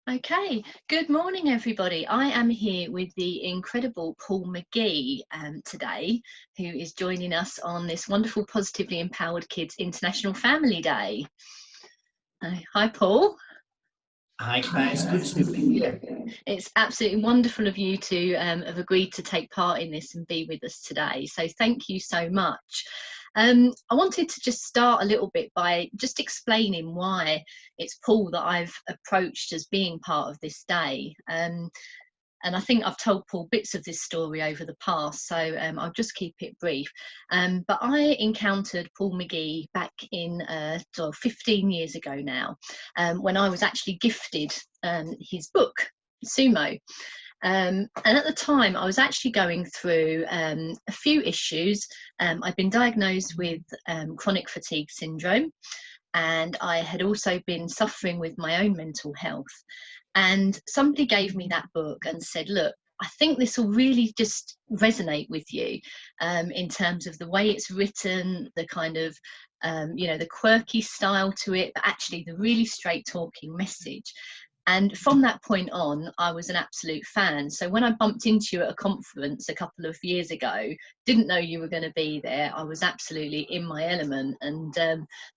Okay, good morning, everybody. I am here with the incredible Paul McGee today, who is joining us on this wonderful Positively Empowered Kids International Family Day. Hi, Paul. Hi, Claire. It's good to be with you. It's absolutely wonderful of you to have agreed to take part in this and be with us today. So thank you so much. I wanted to just start a little bit by just explaining why it's Paul that I've approached as being part of this day. And I think I've told Paul bits of this story over the past, so I'll just keep it brief. But I encountered Paul McGee back in 15 years ago now, when I was actually gifted his book, SuMo. And at the time, I was actually going through a few issues. I'd been diagnosed with chronic fatigue syndrome, and I had also been suffering with my own mental health. And somebody gave me that book and said, look, I think this will really just resonate with you in terms of the way it's written, the kind of, the quirky style to it, but actually the really straight talking message. And from that point on, I was an absolute fan. So when I bumped into you at a conference a couple of years ago, didn't know you were going to be there, I was absolutely in my element, and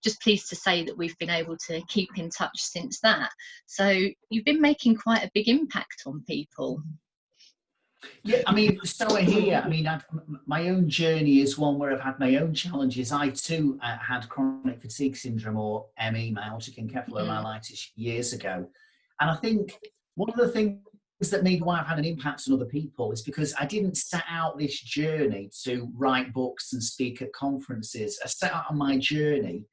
just pleased to say that we've been able to keep in touch since that. So you've been making quite a big impact on people. Yeah, I mean, so here, I mean, my own journey is one where I've had my own challenges. I too had chronic fatigue syndrome, or ME, myalgic encephalomyelitis, years ago. And I think one of the things that maybe why I've had an impact on other people is because I didn't set out this journey to write books and speak at conferences. I set out on my journey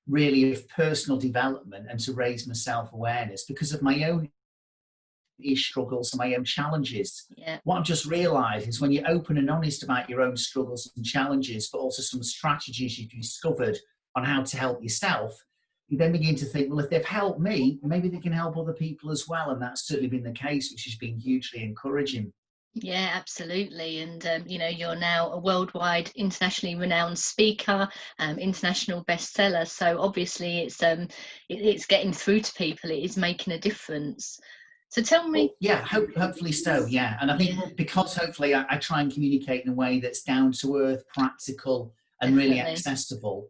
really of personal development and to raise my self-awareness because of my own struggles and my own challenges. Yeah. What I've just realised is when you're open and honest about your own struggles and challenges, but also some strategies you've discovered on how to help yourself, you then begin to think, well, if they've helped me, maybe they can help other people as well. And that's certainly been the case, which has been hugely encouraging. Yeah, absolutely. And, you're now a worldwide, internationally renowned speaker, international bestseller. So obviously it's getting through to people. It is making a difference. So tell me. Well, yeah, hopefully so, yeah. And I think because hopefully I try and communicate in a way that's down to earth, practical, and really accessible,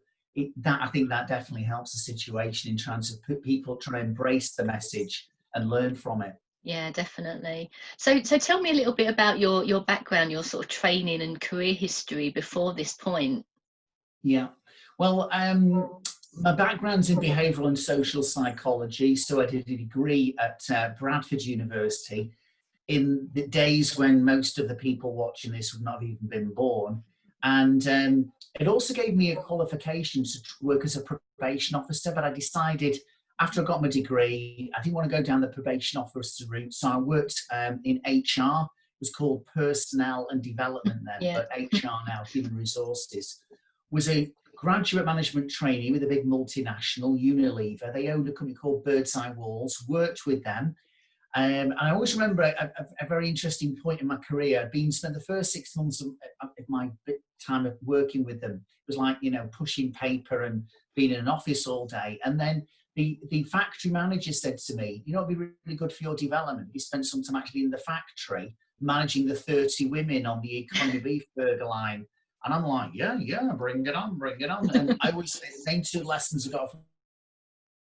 I think that definitely helps the situation in terms of people trying to embrace the message and learn from it. Yeah, definitely. So tell me a little bit about your background, your sort of training and career history before this point. Yeah, well, my background's in behavioural and social psychology, so I did a degree at Bradford University in the days when most of the people watching this would not have even been born. And it also gave me a qualification to work as a probation officer, but I decided after I got my degree, I didn't want to go down the probation officer route, so I worked in HR. It was called Personnel and Development then, but HR now, Human Resources. Was a graduate management trainee with a big multinational, Unilever. They owned a company called Birdseye Walls, worked with them. And I always remember a very interesting point in my career. I'd spent the first 6 months of my time of working with them. It was like, pushing paper and being in an office all day. And then the factory manager said to me, it'd be really good for your development. You spent some time actually in the factory managing the 30 women on the economy beef burger line. And I'm like, yeah, bring it on. And I always say the same two lessons I got from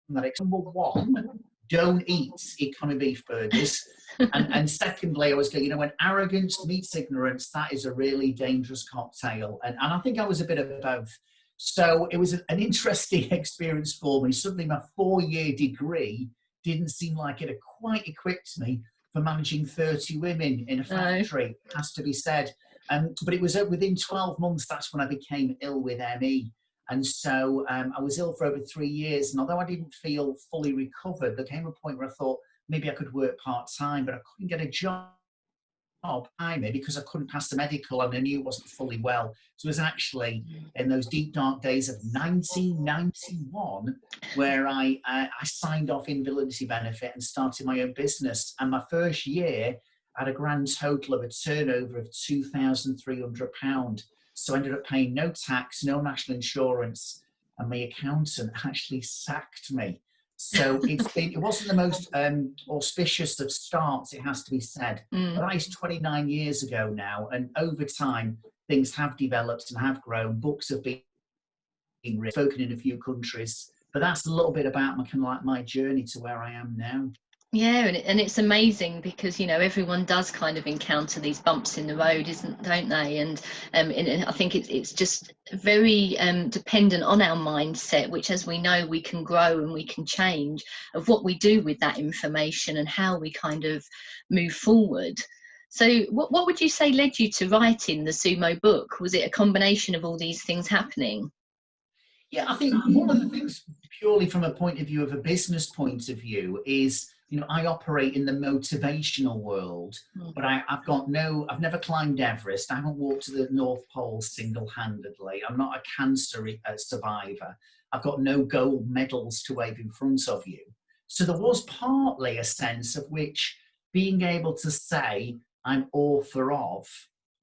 that. Number one, don't eat economy beef burgers. and secondly, I was going, when arrogance meets ignorance, that is a really dangerous cocktail. And I think I was a bit of both. So it was an interesting experience for me. Suddenly my 4-year degree didn't seem like it had quite equipped me for managing 30 women in a factory, has to be said. But it was within 12 months, that's when I became ill with ME. And so I was ill for over 3 years. And although I didn't feel fully recovered, there came a point where I thought maybe I could work part-time, but I couldn't get a job because I couldn't pass the medical and I knew it wasn't fully well. So it was actually in those deep, dark days of 1991 where I signed off invalidity benefit and started my own business. And my first year, I had a grand total of a turnover of £2,300. So I ended up paying no tax, no national insurance, and my accountant actually sacked me So it wasn't the most auspicious of starts, it has to be said. But that is 29 years ago now, and over time things have developed and have grown. Books have been written, spoken in a few countries, but that's a little bit about my kind of like my journey to where I am now. Yeah, and it's amazing because, you know, everyone does kind of encounter these bumps in the road, don't they? And I think it's just very dependent on our mindset, which, as we know, we can grow and we can change, of what we do with that information and how we kind of move forward. So what would you say led you to writing the SuMo book? Was it a combination of all these things happening? Yeah, I think one of the things, purely from a point of view of a business point of view, is, you know, I operate in the motivational world, but I've never climbed Everest. I haven't walked to the North Pole single-handedly. I'm not a cancer survivor. I've got no gold medals to wave in front of you. So there was partly a sense of which being able to say I'm author of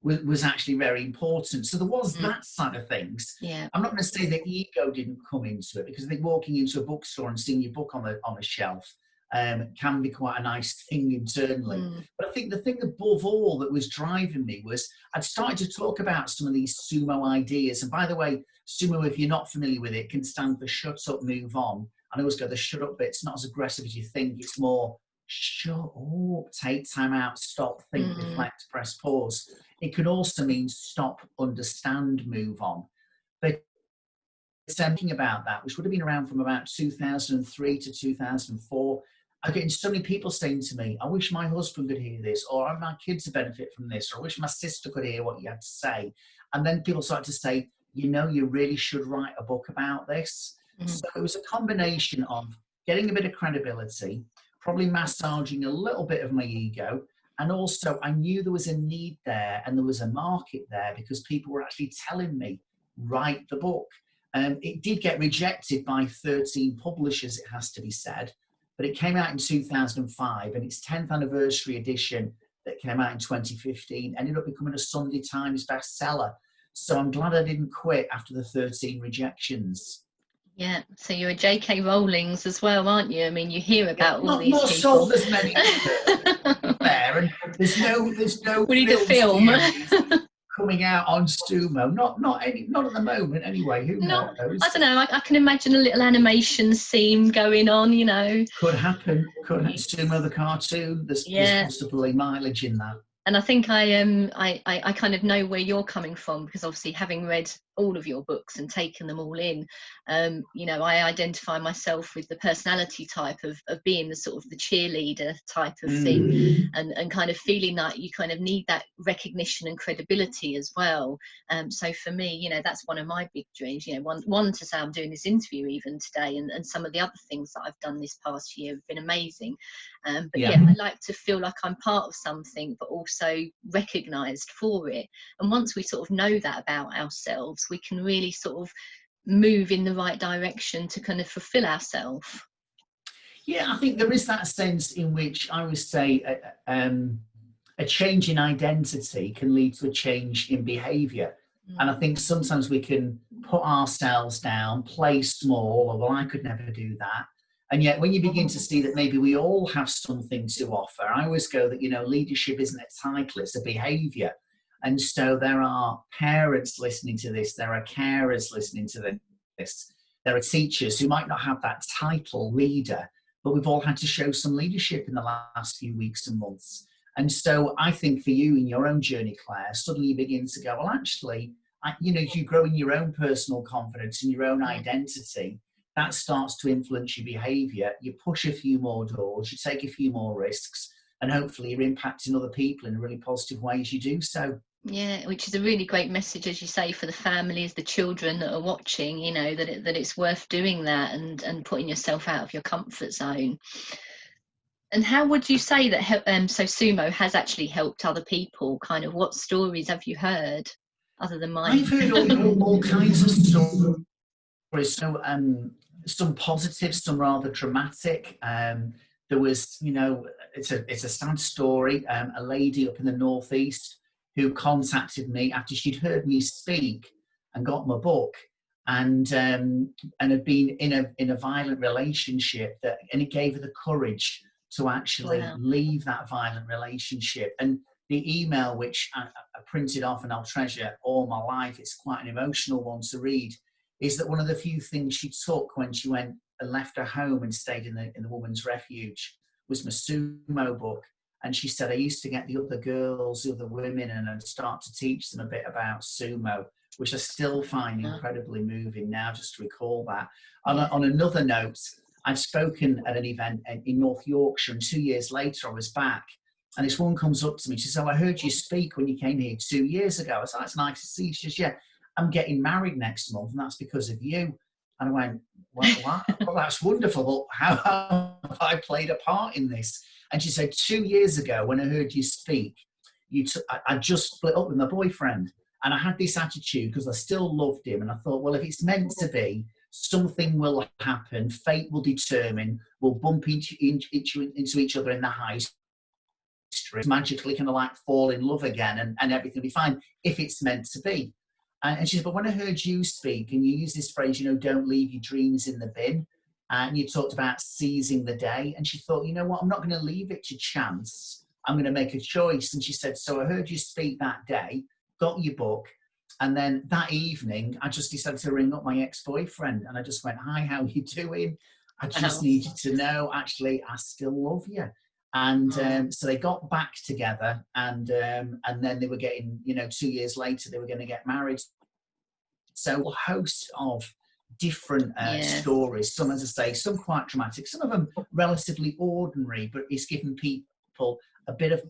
was actually very important. So there was that side of things. Yeah. I'm not going to say that ego didn't come into it, because I think walking into a bookstore and seeing your book on a shelf can be quite a nice thing internally. But I think the thing above all that was driving me was I'd started to talk about some of these SuMo ideas. And by the way, SuMo, if you're not familiar with it, can stand for shut up, move on. I always go, the shut up bit's not as aggressive as you think. It's more shut up, take time out, stop, think, reflect, press pause. It can also mean stop, understand, move on. But thinking about that, which would have been around from about 2003 to 2004, I'm getting so many people saying to me, I wish my husband could hear this, or my kids would benefit from this, or I wish my sister could hear what you had to say. And then people started to say, you know, you really should write a book about this. So it was a combination of getting a bit of credibility, probably massaging a little bit of my ego, and also I knew there was a need there and there was a market there, because people were actually telling me, write the book. It did get rejected by 13 publishers, it has to be said, but it came out in 2005, and its 10th anniversary edition that came out in 2015 ended up becoming a Sunday Times bestseller. So I'm glad I didn't quit after the 13 rejections. Yeah, so you're a J.K. Rowling's as well, aren't you? I mean, you hear about all these not people. Sold as many there, and there's no We need a film coming out on SuMo. Not at the moment anyway. Who knows? I don't know. I can imagine a little animation scene going on. You know, could happen. SuMo the cartoon. There's possibly mileage in that. And I think I kind of know where you're coming from, because obviously, having read all of your books and taken them all in, you know, I identify myself with the personality type of being the sort of the cheerleader type of thing, and kind of feeling that you kind of need that recognition and credibility as well. So for me, you know, that's one of my big dreams, you know, one to say I'm doing this interview even today, and some of the other things that I've done this past year have been amazing. But yeah, I like to feel like I'm part of something, but also recognised for it. And once we sort of know that about ourselves, we can really sort of move in the right direction to kind of fulfill ourselves. Yeah, I think there is that sense in which I would say a change in identity can lead to a change in behaviour. And I think sometimes we can put ourselves down, play small, or, well, I could never do that. And yet when you begin to see that maybe we all have something to offer, I always go that, you know, leadership isn't a title, it's a behaviour. And so there are parents listening to this, there are carers listening to this, there are teachers who might not have that title leader, but we've all had to show some leadership in the last few weeks and months. And so I think for you in your own journey, Claire, suddenly you begin to go, well, actually, you know, as you grow in your own personal confidence and your own identity, that starts to influence your behaviour. You push a few more doors, you take a few more risks, and hopefully you're impacting other people in really positive ways you do so. Yeah, which is a really great message, as you say, for the families, the children that are watching, you know, that it's worth doing that and putting yourself out of your comfort zone. And how would you say that so SuMo has actually helped other people? Kind of what stories have you heard other than mine? I've heard all kinds of stories. So some positive, some rather dramatic. There was, you know, it's a sad story. A lady up in the northeast who contacted me after she'd heard me speak and got my book, and had been in a violent relationship, and it gave her the courage to actually leave that violent relationship. And the email, which I printed off and I'll treasure all my life, it's quite an emotional one to read, is that one of the few things she took when she went and left her home and stayed in the woman's refuge was my SuMo book. And she said, I used to get the other girls, the other women, and I'd start to teach them a bit about SuMo, which I still find incredibly moving now, just to recall that. On another note, I'd spoken at an event in North Yorkshire, and 2 years later I was back, and this woman comes up to me. She says, oh, I heard you speak when you came here 2 years ago. I said, that's nice to see you. She says, yeah, I'm getting married next month, and that's because of you. And I went, what? Well, that's wonderful. Well, how have I played a part in this? And she said, 2 years ago, when I heard you speak, I just split up with my boyfriend. And I had this attitude because I still loved him. And I thought, well, if it's meant to be, something will happen. Fate will determine. We'll bump into each other in the high street. Magically kind of like fall in love again, and everything will be fine if it's meant to be. And she said, but when I heard you speak and you use this phrase, don't leave your dreams in the bin. And you talked about seizing the day. And she thought, you know what, I'm not going to leave it to chance. I'm going to make a choice. And she said, so I heard you speak that day, got your book. And then that evening, I just decided to ring up my ex-boyfriend. And I just went, hi, how are you doing? I just need you to know, actually, I still love you. And so they got back together, and then they were getting, 2 years later, they were going to get married. So a host of different stories, some, as I say, some quite dramatic, some of them relatively ordinary, but it's given people a bit of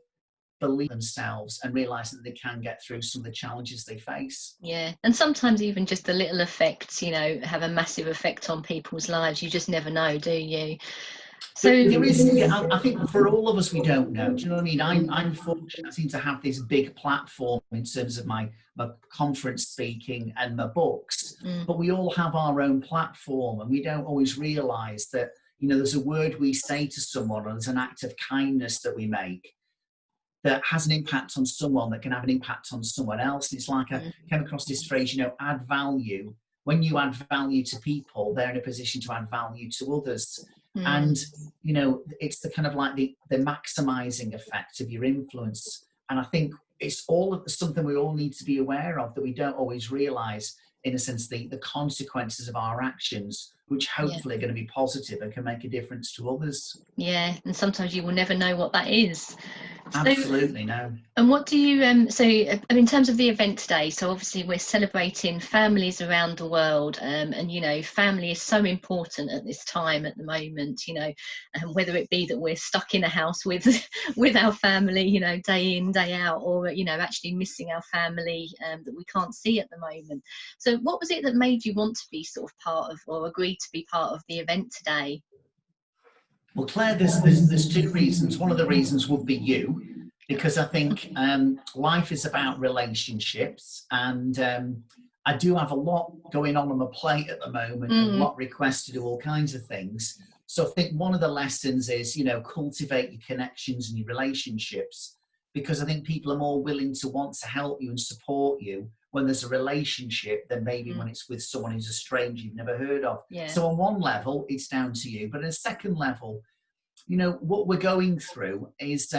belief in themselves and realize that they can get through some of the challenges they face. Yeah, and sometimes even just the little effects, have a massive effect on people's lives. You just never know, do you? So there is, I think for all of us, we don't know. Do you know what I mean? I'm fortunate, I seem to have this big platform in terms of my conference speaking and my books, but we all have our own platform, and we don't always realize that, there's a word we say to someone, or there's an act of kindness that we make that has an impact on someone that can have an impact on someone else. It's like I came across this phrase, add value. When you add value to people, they're in a position to add value to others. And, it's the kind of like the maximizing effect of your influence. And I think it's something we all need to be aware of, that we don't always realize, in a sense, the consequences of our actions, which hopefully are going to be positive and can make a difference to others. Yeah, and sometimes you will never know what that is. Absolutely, no. And what do you, so in terms of the event today, so obviously we're celebrating families around the world, and, family is so important at this time at the moment, and whether it be that we're stuck in a house with our family, day in, day out, or, actually missing our family that we can't see at the moment. So what was it that made you want to be sort of part of, or agree to be part of the event today? Well, Claire, there's two reasons. One of the reasons would be you, because I think life is about relationships, and I do have a lot going on my plate at the moment, and a lot requests to do all kinds of things. So I think one of the lessons is, cultivate your connections and your relationships, because I think people are more willing to want to help you and support you when there's a relationship than maybe when it's with someone who's a stranger you've never heard of. Yeah. So on one level, it's down to you. But at a second level, what we're going through is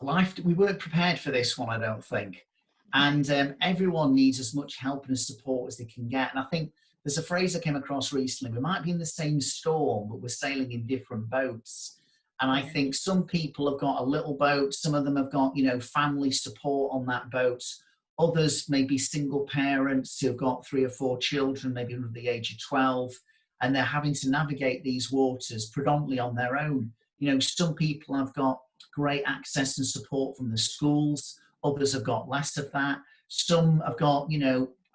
life. We weren't prepared for this one, I don't think. And everyone needs as much help and support as they can get. And I think there's a phrase I came across recently: we might be in the same storm, but we're sailing in different boats. And I think some people have got a little boat. Some of them have got, family support on that boat. Others may be single parents who've got 3 or 4 children, maybe under the age of 12, and they're having to navigate these waters predominantly on their own. Some people have got great access and support from the schools. Others have got less of that. Some have got,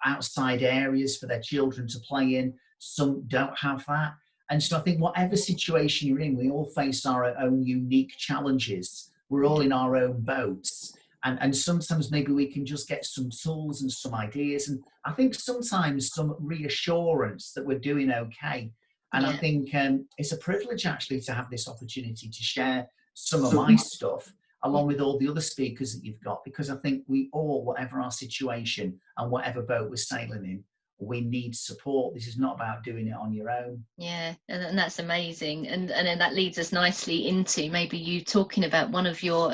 outside areas for their children to play in. Some don't have that. And so I think whatever situation you're in, we all face our own unique challenges. We're all in our own boats. And sometimes maybe we can just get some tools and some ideas. And I think sometimes some reassurance that we're doing okay. And I think it's a privilege actually to have this opportunity to share some of my stuff along with all the other speakers that you've got, because I think we all, whatever our situation and whatever boat we're sailing in, we need support. This is not about doing it on your own. Yeah, and that's amazing, and then that leads us nicely into maybe you talking about one of your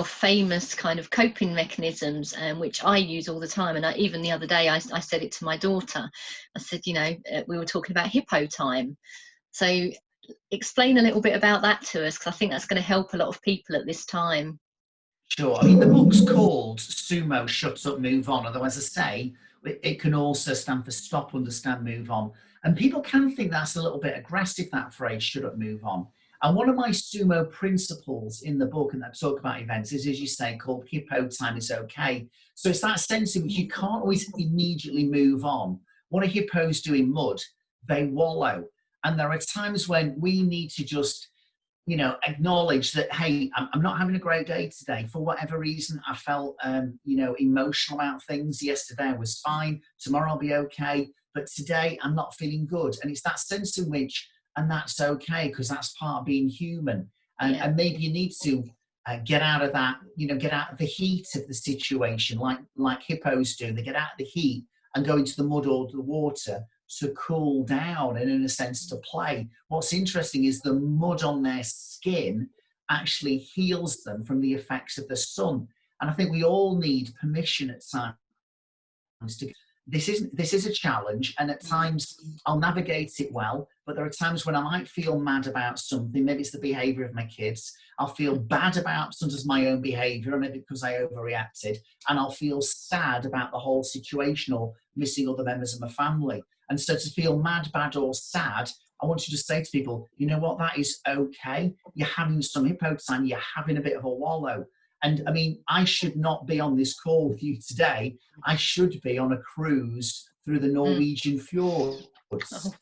famous kind of coping mechanisms, which I use all the time. And even the other day I said it to my daughter. I said, we were talking about hippo time. So explain a little bit about that to us, because I think that's going to help a lot of people at this time. Sure. I mean, the book's called SuMo, Shut Up, Move On. Although, as I say, it can also stand for Stop, Understand, Move On. And people can think that's a little bit aggressive, that phrase, shut up, move on. And one of my SuMo principles in the book, and I talk about events, is, as you say, called hippo time is okay. So it's that sense in which you can't always immediately move on. What do hippos do in mud? They wallow. And there are times when we need to just acknowledge that, hey, I'm not having a great day today. For whatever reason, I felt, emotional about things. Yesterday I was fine. Tomorrow I'll be okay. But today I'm not feeling good. And it's that sense in which, and that's okay, because that's part of being human. And maybe you need to get out of that, get out of the heat of the situation, like hippos do. They get out of the heat and go into the mud or the water to cool down and, in a sense, to play. What's interesting is the mud on their skin actually heals them from the effects of the sun. And I think we all need permission at times to. This is a challenge, and at times I'll navigate it well, but there are times when I might feel mad about something. Maybe it's the behaviour of my kids. I'll feel bad about sometimes my own behaviour, maybe because I overreacted, and I'll feel sad about the whole situation or missing other members of my family. And so to feel mad, bad, or sad, I want you to say to people, you know what, that is okay. You're having some hippo time, you're having a bit of a wallow. And I mean, I should not be on this call with you today. I should be on a cruise through the Norwegian fjords.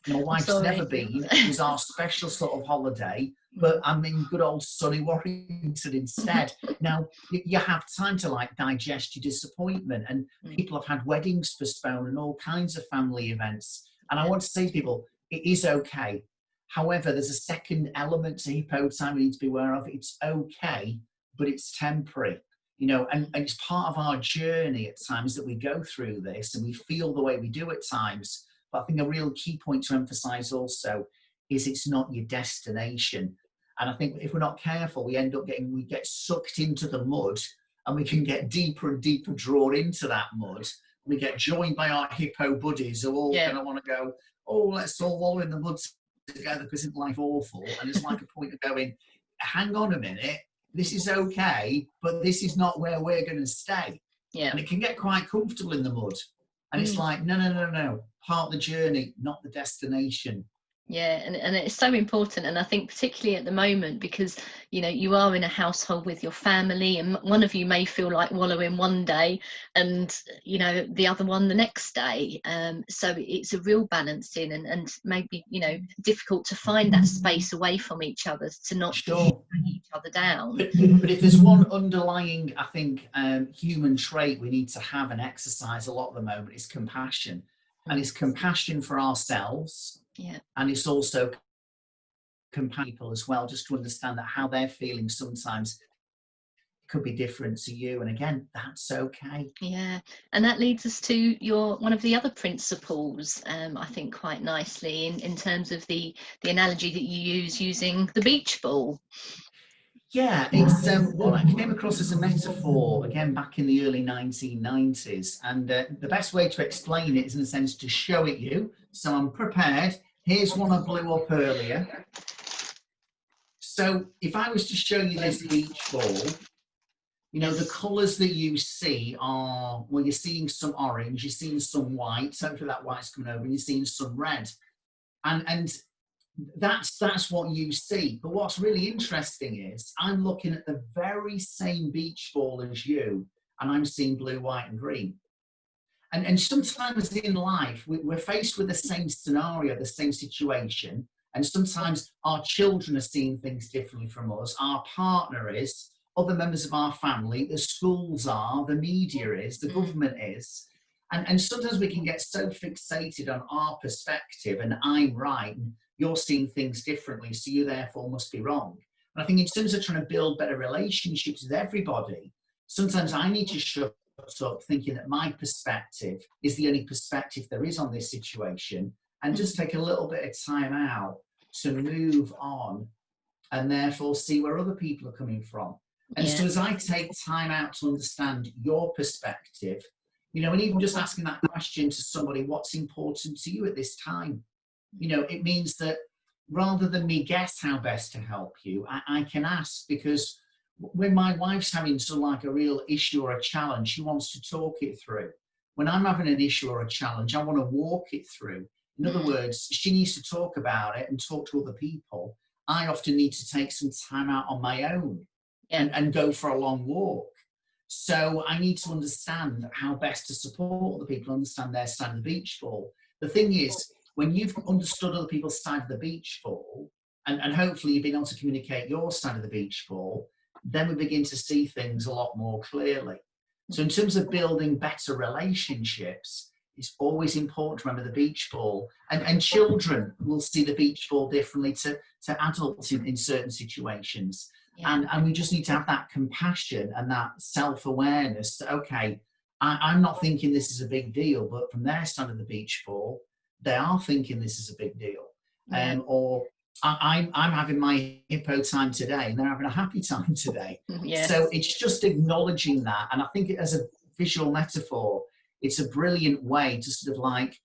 My wife's never been. It was our special sort of holiday, but I'm in good old sunny Warrington instead. Now, you have time to digest your disappointment, and people have had weddings postponed and all kinds of family events. And I want to say to people, it is okay. However, there's a second element to hippo time we need to be aware of. It's okay, but it's temporary, and it's part of our journey at times that we go through this and we feel the way we do at times. But I think a real key point to emphasize also is it's not your destination. And I think if we're not careful, we get sucked into the mud, and we can get deeper and deeper drawn into that mud. We get joined by our hippo buddies who all kind of want to go, oh, let's all wallow in the mud together because isn't life awful? And it's like a point of going, hang on a minute, this is okay, but this is not where we're going to stay. Yeah. And it can get quite comfortable in the mud. And it's like, no. Part of the journey, not the destination. Yeah, and it's so important, and I think particularly at the moment, because you are in a household with your family, and one of you may feel like wallowing one day and the other one the next day, so it's a real balancing, and maybe difficult to find that space away from each other to not bring each other down. But if there's one underlying, I think, human trait we need to have and exercise a lot at the moment, is compassion. And it's compassion for ourselves. Yeah. And it's also compassion for people as well, just to understand that how they're feeling sometimes could be different to you. And again, that's okay. Yeah. And that leads us to one of the other principles, I think quite nicely in terms of the analogy that you use using the beach ball. Yeah, it's what I came across as a metaphor, again, back in the early 1990s. And the best way to explain it is, in a sense, to show it you. So I'm prepared. Here's one I blew up earlier. So if I was to show you this beach ball, the colours that you see are, well, you're seeing some orange, you're seeing some white. Hopefully that white's coming over, and you're seeing some red. And that's what you see. But what's really interesting is I'm looking at the very same beach ball as you, and I'm seeing blue, white, and green. And sometimes in life, we're faced with the same scenario, the same situation, and sometimes our children are seeing things differently from us, our partner is, other members of our family, the schools are, the media is, the government is. And sometimes we can get so fixated on our perspective, and I'm right, and you're seeing things differently, so you therefore must be wrong. And I think in terms of trying to build better relationships with everybody, sometimes I need to shut up thinking that my perspective is the only perspective there is on this situation, and just take a little bit of time out to move on and therefore see where other people are coming from. And Yeah. so as I take time out to understand your perspective, and even just asking that question to somebody, what's important to you at this time? It means that rather than me guess how best to help you, I can ask, because when my wife's having sort of like a real issue or a challenge, she wants to talk it through. When I'm having an issue or a challenge, I want to walk it through. In other words, she needs to talk about it and talk to other people. I often need to take some time out on my own and go for a long walk. So I need to understand how best to support the people, understand their side of the beach ball. The thing is, when you've understood other people's side of the beach ball, and hopefully you've been able to communicate your side of the beach ball, then we begin to see things a lot more clearly. So in terms of building better relationships, it's always important to remember the beach ball. And children will see the beach ball differently to adults in certain situations. Yeah. And we just need to have that compassion and that self-awareness that, okay, I'm not thinking this is a big deal, but from their side of the beach ball, they are thinking this is a big deal. Yeah. Or I'm having my hippo time today and they're having a happy time today. Yes. So it's just acknowledging that. And I think as a visual metaphor, it's a brilliant way to sort of like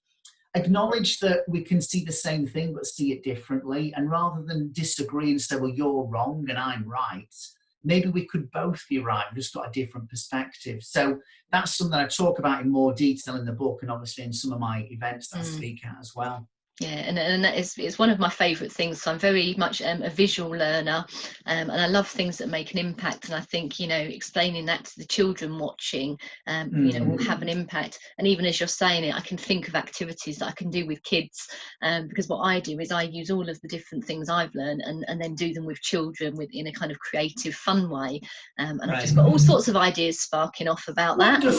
acknowledge that we can see the same thing but see it differently. And rather than disagree and say, well, you're wrong and I'm right, maybe we could both be right. We've just got a different perspective. So that's something I talk about in more detail in the book, and obviously in some of my events that I speak at as well. Yeah, and that is, it's one of my favourite things. So I'm very much a visual learner, and I love things that make an impact. And I think, explaining that to the children watching, will have an impact. And even as you're saying it, I can think of activities that I can do with kids, because what I do is I use all of the different things I've learned and then do them with children in a kind of creative, fun way. And I've just got all sorts of ideas sparking off about that. So.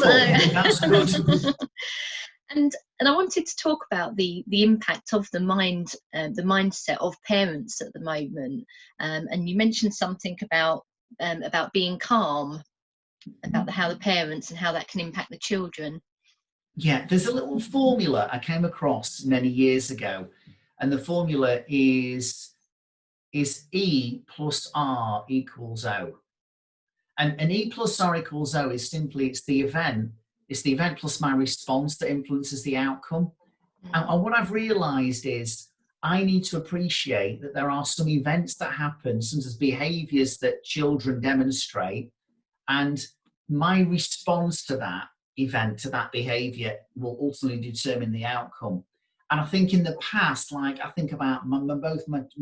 That's good. And I wanted to talk about the impact of the mindset of parents at the moment. And you mentioned something about being calm, about how the parents and how that can impact the children. Yeah, there's a little formula I came across many years ago, and the formula is E plus R equals O. And E plus R equals O is simply, it's the event plus my response that influences the outcome. And what I've realized is I need to appreciate that there are some events that happen, sometimes behaviors that children demonstrate, and my response to that event, to that behavior, will ultimately determine the outcome. And I think in the past, like I think about my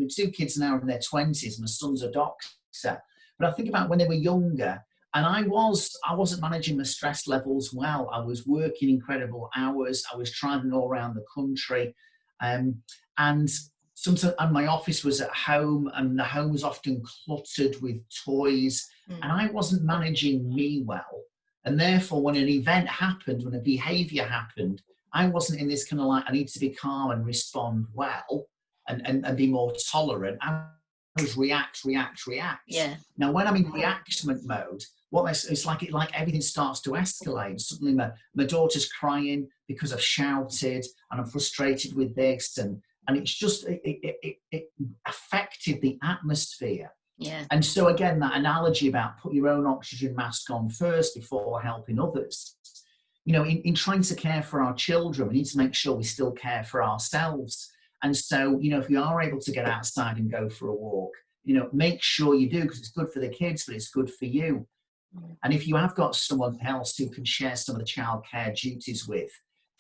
two kids now are in their 20s, my son's a doctor, but I think about when they were younger, and I wasn't managing my stress levels well. I was working incredible hours. I was traveling all around the country. And sometimes my office was at home, and the home was often cluttered with toys. And I wasn't managing me well. And therefore, when an event happened, when a behavior happened, I wasn't in this kind of like, I need to be calm and respond well and be more tolerant. I was react. Yeah. Now, when I'm in reaction mode, it's like everything starts to escalate. Suddenly my daughter's crying because I've shouted and I'm frustrated with this, and it's just it affected the atmosphere. Yeah. And so again, that analogy about put your own oxygen mask on first before helping others. In trying to care for our children, we need to make sure we still care for ourselves. And so, if you are able to get outside and go for a walk, make sure you do, because it's good for the kids, but it's good for you. And if you have got someone else who can share some of the childcare duties with,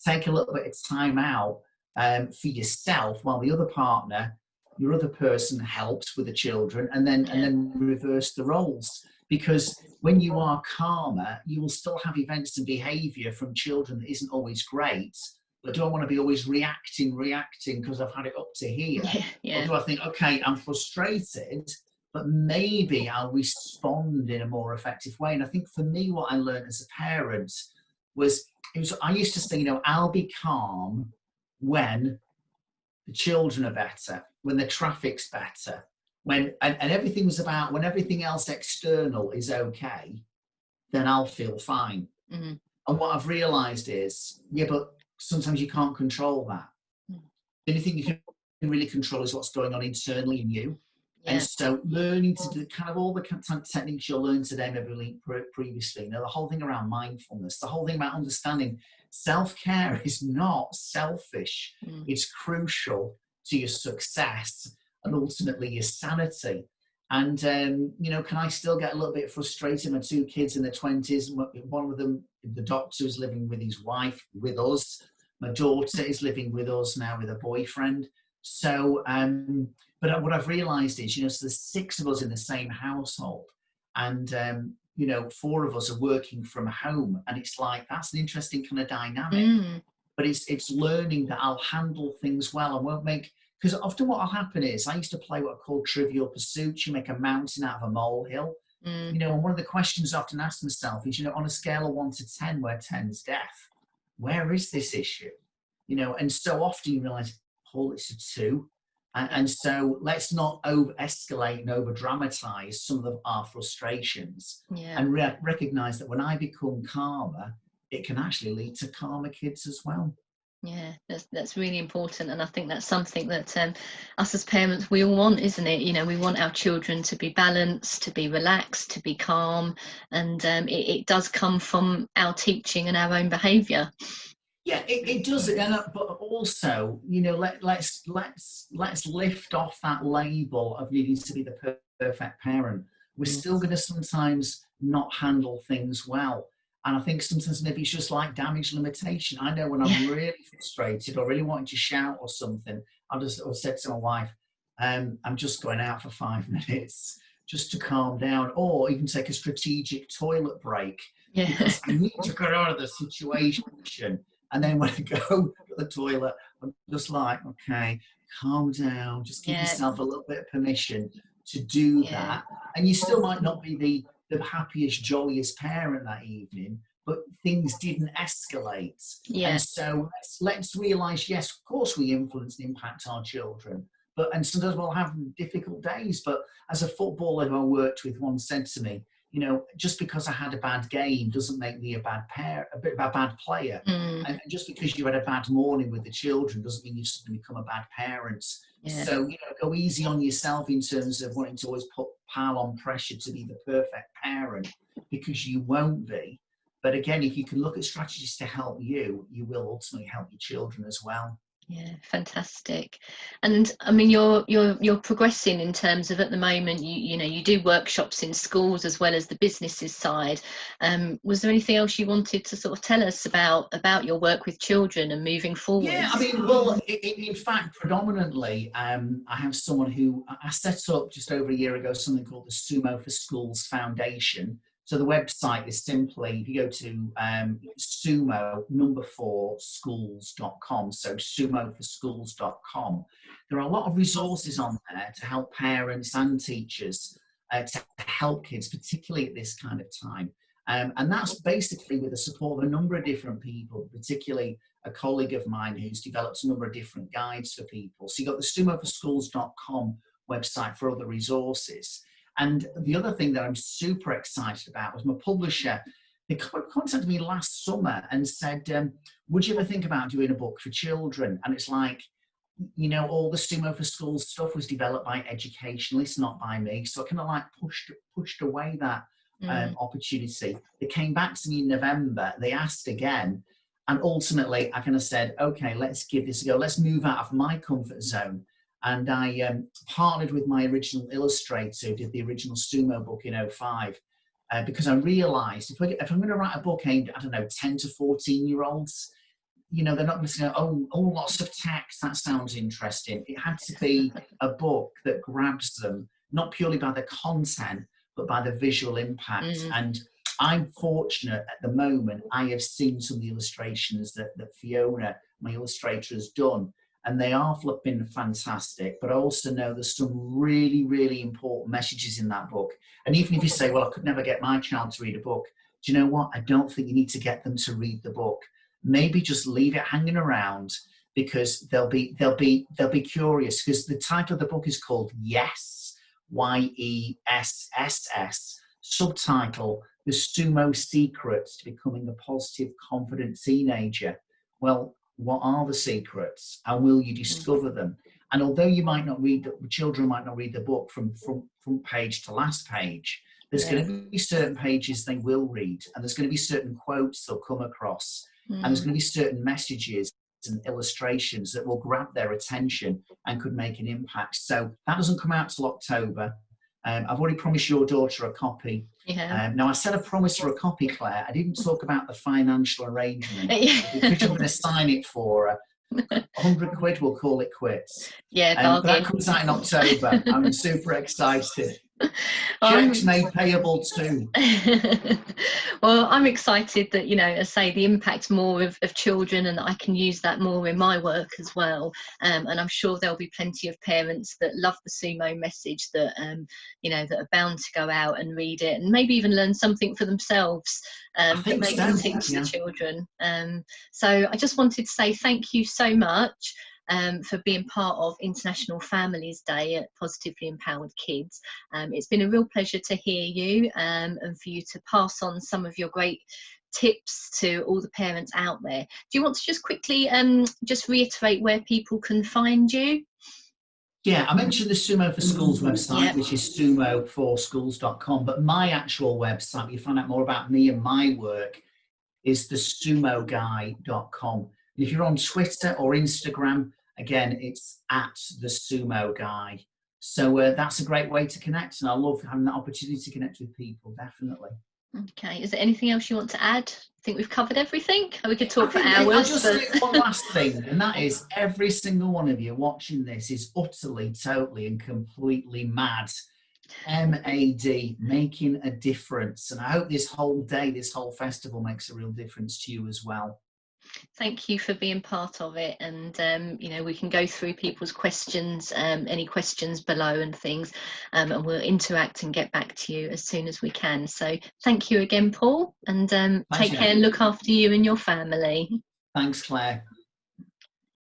take a little bit of time out for yourself while the other partner, your other person, helps with the children, and then reverse the roles. Because when you are calmer, you will still have events and behavior from children that isn't always great. But do I want to be always reacting because I've had it up to here? Yeah. Or do I think, okay, I'm frustrated, but maybe I'll respond in a more effective way? And I think for me, what I learned as a parent was I used to say, I'll be calm when the children are better, when the traffic's better, and everything was about when everything else external is okay, then I'll feel fine. Mm. And what I've realised is, yeah, but sometimes you can't control that. Mm. The only thing you can really control is what's going on internally in you. And Yeah. so learning to do kind of all the techniques you'll learn today, maybe previously, you know, the whole thing around mindfulness, the whole thing about understanding self-care is not selfish. Mm. It's crucial to your success and ultimately your sanity. And, you know, can I still get a little bit frustrated? My two kids in their 20s, one of them, the doctor, is living with his wife, with us. My daughter is living with us now with a boyfriend. So, but what I've realised is, you know, so there's 6 of us in the same household, and you know, 4 of us are working from home, and it's like that's an interesting kind of dynamic. Mm. But it's learning that I'll handle things well and won't make, because often what will happen is I used to play what are called Trivial Pursuits. You make a mountain out of a molehill. Mm. You know, and one of the questions I often ask myself is, you know, on a scale of 1 to 10, where 10's death, where is this issue? You know, and so often you realise, Paul, it's a 2. And so let's not over escalate and over dramatize some of our frustrations, Yeah. and recognize that when I become calmer, it can actually lead to calmer kids as well. Yeah, that's really important, and I think that's something that us as parents, we all want, isn't it? You know, we want our children to be balanced, to be relaxed, to be calm, and it does come from our teaching and our own behaviour. Yeah, it does, but also, you know, let's lift off that label of needing to be the perfect parent. We're still going to sometimes not handle things well, and I think sometimes maybe it's just like damage limitation. I know when I'm really frustrated or really wanting to shout or something, I'll say to my wife, "I'm just going out for 5 minutes just to calm down," or even take a strategic toilet break because I need to get out of the situation. And then when I go to the toilet, I'm just like, okay, calm down. Just give yourself a little bit of permission to do that. And you still might not be the happiest, jolliest parent that evening, but things didn't escalate. And so let's realise, yes, of course we influence and impact our children. And sometimes we'll have difficult days. But as a footballer who I worked with once said to me, you know, just because I had a bad game doesn't make me a bad player. And just because you had a bad morning with the children doesn't mean you've suddenly become a bad parent. So, you know, go easy on yourself in terms of wanting to always pile on pressure to be the perfect parent, because you won't be. But again, if you can look at strategies to help you, you will ultimately help your children as well. Yeah, fantastic. And I mean, you're progressing in terms of, at the moment, you know, you do workshops in schools as well as the businesses side. Was there anything else you wanted to sort of tell us about your work with children and moving forward? Yeah, I mean, well, in fact, predominantly, I have someone who I set up just over a year ago, something called the SuMo for Schools Foundation. So the website is simply, if you go to sumo4schools.com, so sumoforschools.com, there are a lot of resources on there to help parents and teachers to help kids, particularly at this kind of time. And that's basically with the support of a number of different people, particularly a colleague of mine who's developed a number of different guides for people. So you've got the sumoforschools.com website for other resources. And the other thing that I'm super excited about was my publisher. They contacted me last summer and said, would you ever think about doing a book for children? And it's like, you know, all the SuMo for Schools stuff was developed by educationalists, not by me. So I kind of like pushed away that opportunity. They came back to me in November. They asked again. And ultimately, I kind of said, okay, let's give this a go. Let's move out of my comfort zone. And I partnered with my original illustrator who did the original SuMo book in 2005, because I realized if I'm going to write a book aimed at, I don't know, 10 to 14-year-olds, you know, they're not going to say, oh, lots of text, that sounds interesting. It had to be a book that grabs them, not purely by the content, but by the visual impact. And I'm fortunate at the moment, I have seen some of the illustrations that Fiona, my illustrator, has done, and they are flipping fantastic. But I also know there's some really, really important messages in that book. And even if you say, well, I could never get my child to read a book, do you know what? I don't think you need to get them to read the book. Maybe just leave it hanging around, because they'll be curious, because the title of the book is called Yes, YESSS. Subtitle: The SuMo Secrets to Becoming a Positive, Confident Teenager. Well, what are the secrets, and will you discover them? And although you might not read, children might not read the book from front page to last page, there's going to be certain pages they will read, and there's going to be certain quotes they'll come across, and there's going to be certain messages and illustrations that will grab their attention and could make an impact. So that doesn't come out till October. I've already promised your daughter a copy. Now, I said I promised her a copy, Claire. I didn't talk about the financial arrangement. Because I'm going to sign it for her. 100 quid, we'll call it quits. But that comes out in October. I'm super excited. Checks made payable too. Well, I'm excited that, as I say, the impact more of children, and that I can use that more in my work as well. And I'm sure there'll be plenty of parents that love the SuMo message that, that are bound to go out and read it, and maybe even learn something for themselves that they can teach the children. So I just wanted to say thank you so much for being part of International Families Day at Positively Empowered Kids. It's been a real pleasure to hear you and for you to pass on some of your great tips to all the parents out there. Do you want to just quickly just reiterate where people can find you? Yeah, I mentioned the SuMo for Schools website, which is sumoforschools.com, but my actual website, where you find out more about me and my work, is the sumoguy.com. If you're on Twitter or Instagram, again, it's at the SuMo Guy. So that's a great way to connect, and I love having that opportunity to connect with people, definitely. Okay, is there anything else you want to add? I think we've covered everything. We could talk for hours. I'll just say one last thing, and that is every single one of you watching this is utterly, totally and completely mad. MAD, making a difference. And I hope this whole day, this whole festival makes a real difference to you as well. Thank you for being part of it, and we can go through people's questions, any questions below and things, and we'll interact and get back to you as soon as we can. So thank you again, Paul, and take care and look after you and your family. Thanks, Claire.